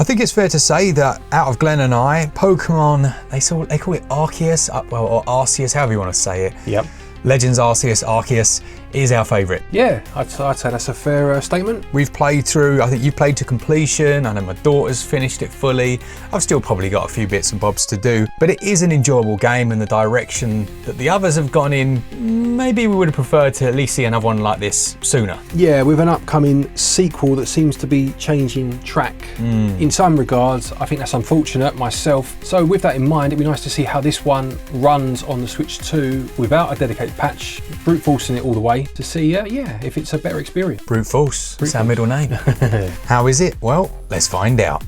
I think it's fair to say that out of Glen and I, Pokemon, they call it Arceus, or Arceus, however you want to say it. Yep. Legends Arceus is our favourite. Yeah, I'd say that's a fair statement. We've played through, I think you've played to completion, I know my daughter's finished it fully. I've still probably got a few bits and bobs to do, but it is an enjoyable game, and the direction that the others have gone in, maybe we would have preferred to at least see another one like this sooner. Yeah, with an upcoming sequel that seems to be changing track in some regards, I think that's unfortunate myself. So with that in mind, it'd be nice to see how this one runs on the Switch 2 without a dedicated patch, brute forcing it all the way to see, if it's a better experience. Brute Force, it's our middle name. How is it? Well, let's find out.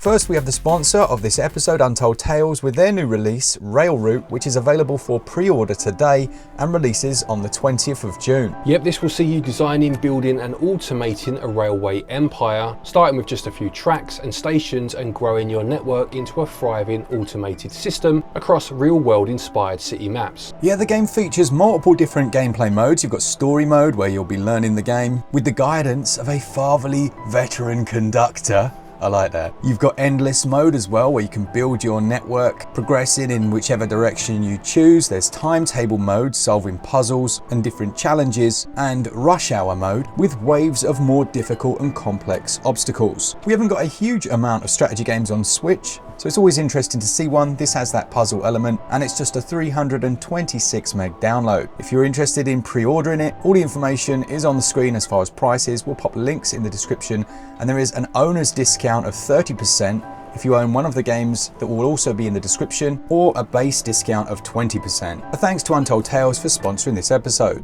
First, we have the sponsor of this episode, Untold Tales, with their new release, Railroute, which is available for pre-order today and releases on the 20th of June. Yep, this will see you designing, building and automating a railway empire, starting with just a few tracks and stations and growing your network into a thriving automated system across real-world inspired city maps. Yeah, the game features multiple different gameplay modes. You've got story mode, where you'll be learning the game with the guidance of a fatherly veteran conductor. I like that. You've got endless mode as well, where you can build your network, progressing in whichever direction you choose. There's timetable mode, solving puzzles and different challenges, and rush hour mode with waves of more difficult and complex obstacles. We haven't got a huge amount of strategy games on Switch, so it's always interesting to see one. This has that puzzle element, and it's just a 326 meg download. If you're interested in pre-ordering it, all the information is on the screen as far as prices. We'll pop links in the description, and there is an owner's discount of 30% if you own one of the games that will also be in the description, or a base discount of 20%. A thanks to Untold Tales for sponsoring this episode.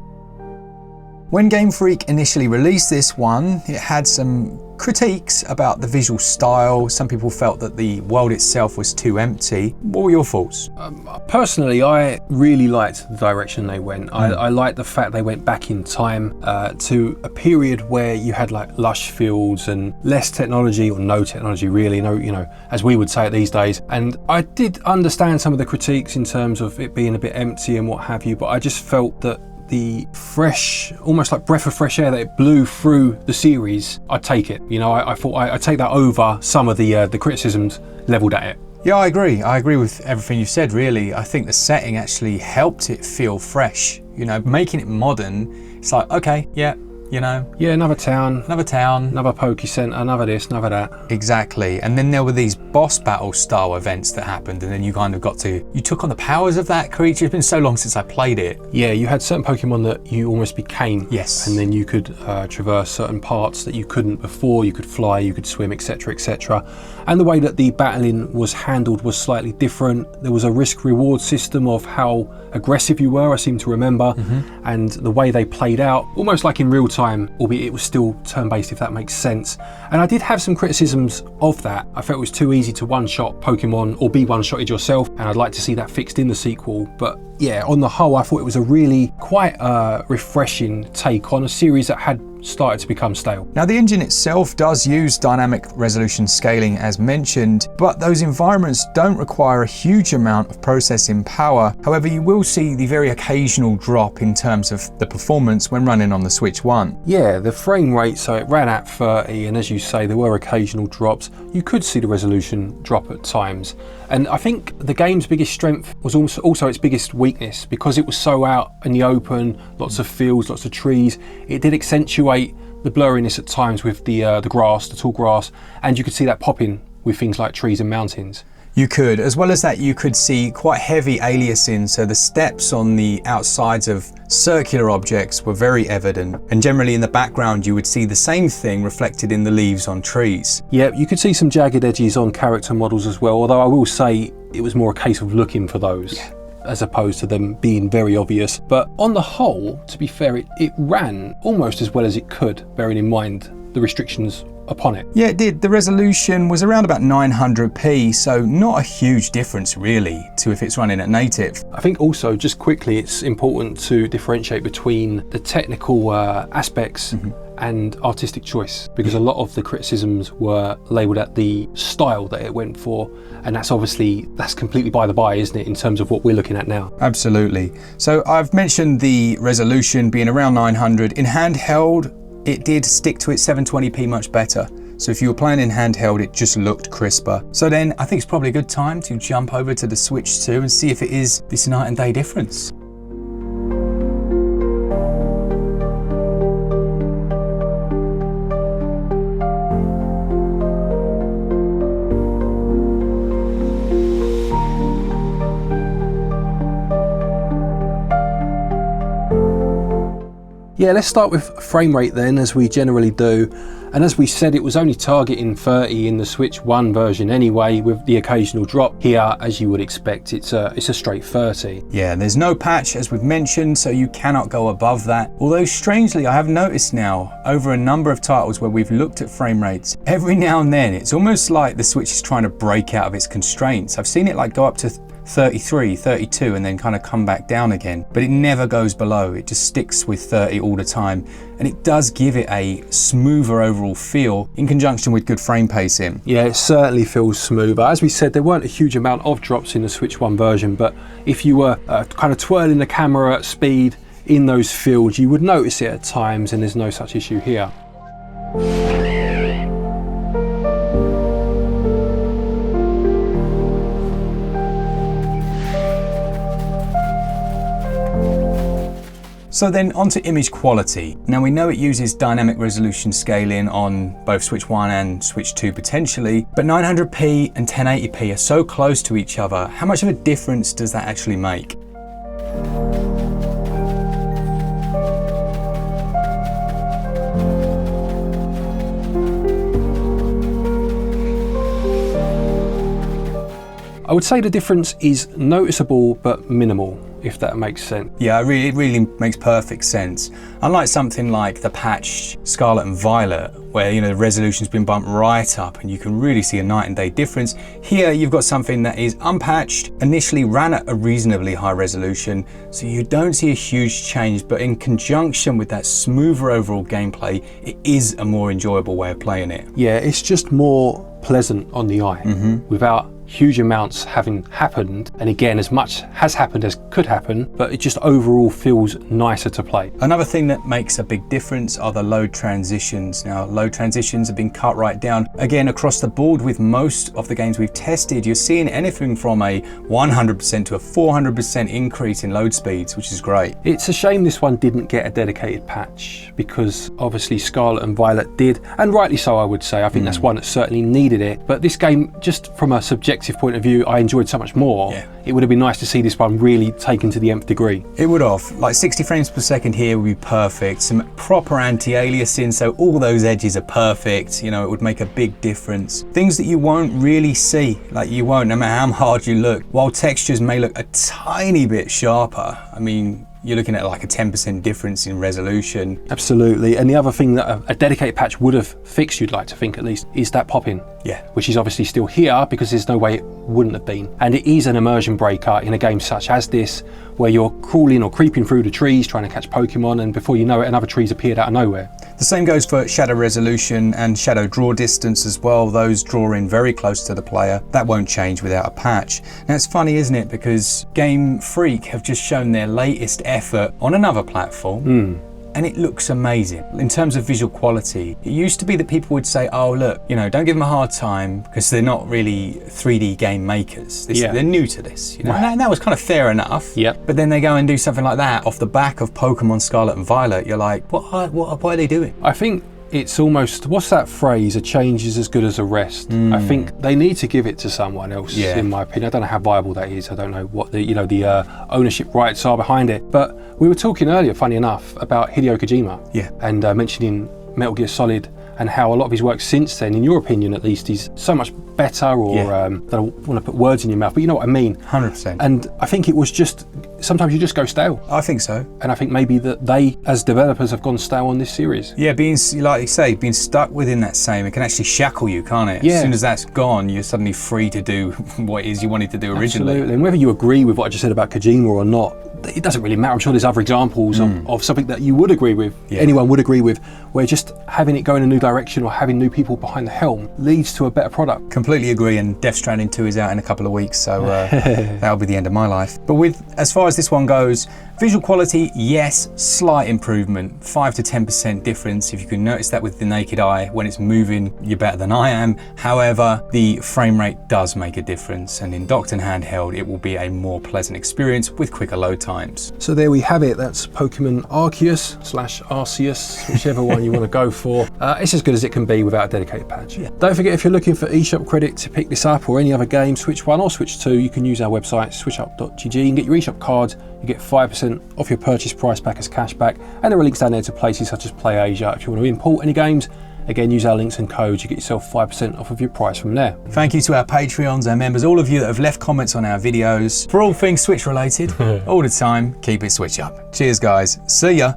When Gamefreak initially released this one, it had some critiques about the visual style. Some people felt that the world itself was too empty. What were your thoughts? Personally, I really liked the direction they went. I liked the fact they went back in time to a period where you had like lush fields and less technology, or no technology really, as we would say it these days. And I did understand some of the critiques in terms of it being a bit empty and what have you, but I just felt that the fresh, almost like breath of fresh air that it blew through the series, I'd take it. I thought I'd take that over some of the criticisms levelled at it. Yeah, I agree. I agree with everything you said, really. I think the setting actually helped it feel fresh. Making it modern, it's like, okay, yeah, another town, another Poke Center, another this, another that. Exactly. And then there were these boss battle style events that happened, and then you kind of you took on the powers of that creature. It's been so long since I played it. Yeah, you had certain Pokemon that you almost became. Yes. And then you could traverse certain parts that you couldn't before. You could fly, you could swim, etc., etc. And the way that the battling was handled was slightly different. There was a risk-reward system of how aggressive you were, I seem to remember, and the way they played out, almost like in real time, albeit it was still turn-based, if that makes sense. And I did have some criticisms of that. I felt it was too easy to one-shot Pokemon or be one-shotted yourself, and I'd like to see that fixed in the sequel. But yeah, on the whole, I thought it was a really quite refreshing take on a series that had started to become stale. Now, the engine itself does use dynamic resolution scaling as mentioned, but those environments don't require a huge amount of processing power. However, you will see the very occasional drop in terms of the performance when running on the Switch 1. Yeah, the frame rate, so it ran at 30, and as you say, there were occasional drops. You could see the resolution drop at times. And I think the game's biggest strength was also its biggest weakness, because it was so out in the open, lots of fields, lots of trees. It did accentuate the blurriness at times with the grass, the tall grass, and you could see that popping with things like trees and mountains. You could, as well as that, you could see quite heavy aliasing, so the steps on the outsides of circular objects were very evident, and generally in the background you would see the same thing reflected in the leaves on trees. Yeah, you could see some jagged edges on character models as well, although I will say it was more a case of looking for those. Yeah. As opposed to them being very obvious. But on the whole, to be fair, it ran almost as well as it could, bearing in mind the restrictions upon it. Yeah, it did. The resolution was around about 900p, so not a huge difference really to if it's running at native. I think also, just quickly, it's important to differentiate between the technical aspects and artistic choice, because a lot of the criticisms were labelled at the style that it went for, and that's completely by the by, isn't it, in terms of what we're looking at now? Absolutely. So I've mentioned the resolution being around 900. In handheld, it did stick to its 720p much better. So if you were playing in handheld, it just looked crisper. So then I think it's probably a good time to jump over to the Switch 2 and see if it is this night and day difference. Yeah, let's start with frame rate then, as we generally do. And as we said, it was only targeting 30 in the Switch 1 version anyway, with the occasional drop. Here, as you would expect, it's a straight 30. Yeah, there's no patch, as we've mentioned, so you cannot go above that. Although strangely, I have noticed now, over a number of titles where we've looked at frame rates, every now and then, it's almost like the Switch is trying to break out of its constraints. I've seen it like go up to 33, 32 and then kind of come back down again, but it never goes below. It just sticks with 30 all the time, and it does give it a smoother overall feel in conjunction with good frame pacing. Yeah, it certainly feels smoother. As we said, there weren't a huge amount of drops in the Switch 1 version, but if you were kind of twirling the camera at speed in those fields, you would notice it at times, and there's no such issue here. So then onto image quality. Now we know it uses dynamic resolution scaling on both Switch 1 and Switch 2 potentially, but 900p and 1080p are so close to each other. How much of a difference does that actually make? I would say the difference is noticeable but minimal, if that makes sense. Yeah, it really makes perfect sense. Unlike something like the patched Scarlet and Violet, where the resolution's been bumped right up and you can really see a night and day difference, here you've got something that is unpatched, initially ran at a reasonably high resolution, so you don't see a huge change, but in conjunction with that smoother overall gameplay, it is a more enjoyable way of playing it. Yeah, it's just more pleasant on the eye, without huge amounts having happened, and again, as much has happened as could happen, but it just overall feels nicer to play. Another thing that makes a big difference are the load transitions. Now, load transitions have been cut right down. Again, across the board with most of the games we've tested, you're seeing anything from a 100% to a 400% increase in load speeds, which is great. It's a shame this one didn't get a dedicated patch, because obviously Scarlet and Violet did, and rightly so I would say. I think that's one that certainly needed it, but this game, just from a subjective point of view, I enjoyed so much more. Yeah. It would have been nice to see this one really taken to the nth degree. It would have. Like 60 frames per second here would be perfect. Some proper anti-aliasing, so all those edges are perfect. It would make a big difference. Things that you won't really see, like you won't, no matter how hard you look. While textures may look a tiny bit sharper, I mean, you're looking at like a 10% difference in resolution. Absolutely. And the other thing that a dedicated patch would have fixed, you'd like to think at least, is that pop-in. Yeah. Which is obviously still here, because there's no way it wouldn't have been. And it is an immersion breaker in a game such as this, where you're crawling or creeping through the trees trying to catch Pokemon, and before you know it, another tree's appeared out of nowhere. The same goes for shadow resolution and shadow draw distance as well. Those draw in very close to the player. That won't change without a patch. Now it's funny, isn't it? Because Gamefreak have just shown their latest effort on another platform. And it looks amazing. In terms of visual quality, it used to be that people would say, oh look, don't give them a hard time because they're not really 3D game makers. They're new to this. Right. And that was kind of fair enough. Yep. But then they go and do something like that off the back of Pokemon Scarlet and Violet. You're like, what are they doing? I think it's almost, what's that phrase? A change is as good as a rest. I think they need to give it to someone else, in my opinion. I don't know how viable that is. I don't know what the ownership rights are behind it. But we were talking earlier, funny enough, about Hideo Kojima. Yeah. And mentioning Metal Gear Solid, and how a lot of his work since then, in your opinion at least, is so much better, or I don't want to put words in your mouth, but you know what I mean. 100%. And I think it was just, sometimes you just go stale. I think so. And I think maybe that they, as developers, have gone stale on this series. Yeah, like you say, being stuck within that same, it can actually shackle you, can't it? Yeah. As soon as that's gone, you're suddenly free to do what it is you wanted to do originally. Absolutely. And whether you agree with what I just said about Kojima or not, it doesn't really matter. I'm sure there's other examples of something that you would agree with, anyone would agree with, where just having it go in a new direction or having new people behind the helm leads to a better product. Completely agree, and Death Stranding 2 is out in a couple of weeks, so that'll be the end of my life. But as far as this one goes, visual quality, yes, slight improvement, 5 to 10% difference. If you can notice that with the naked eye, when it's moving, you're better than I am. However, the frame rate does make a difference, and in docked and handheld, it will be a more pleasant experience with quicker load times. So there we have it. That's Pokemon Arceus / Arceus, whichever one you want to go for. It's as good as it can be without a dedicated patch. Don't forget, if you're looking for eShop credit to pick this up or any other game, Switch 1 or Switch 2, you can use our website, switchup.gg, and get your eShop card. You get 5% off your purchase price back as cashback, and there are links down there to places such as PlayAsia. If you want to import any games, again, use our links and codes, you get yourself 5% off of your price from there. Thank you to our Patreons, our members, all of you that have left comments on our videos. For all things Switch related, all the time, keep it Switch Up. Cheers guys, see ya.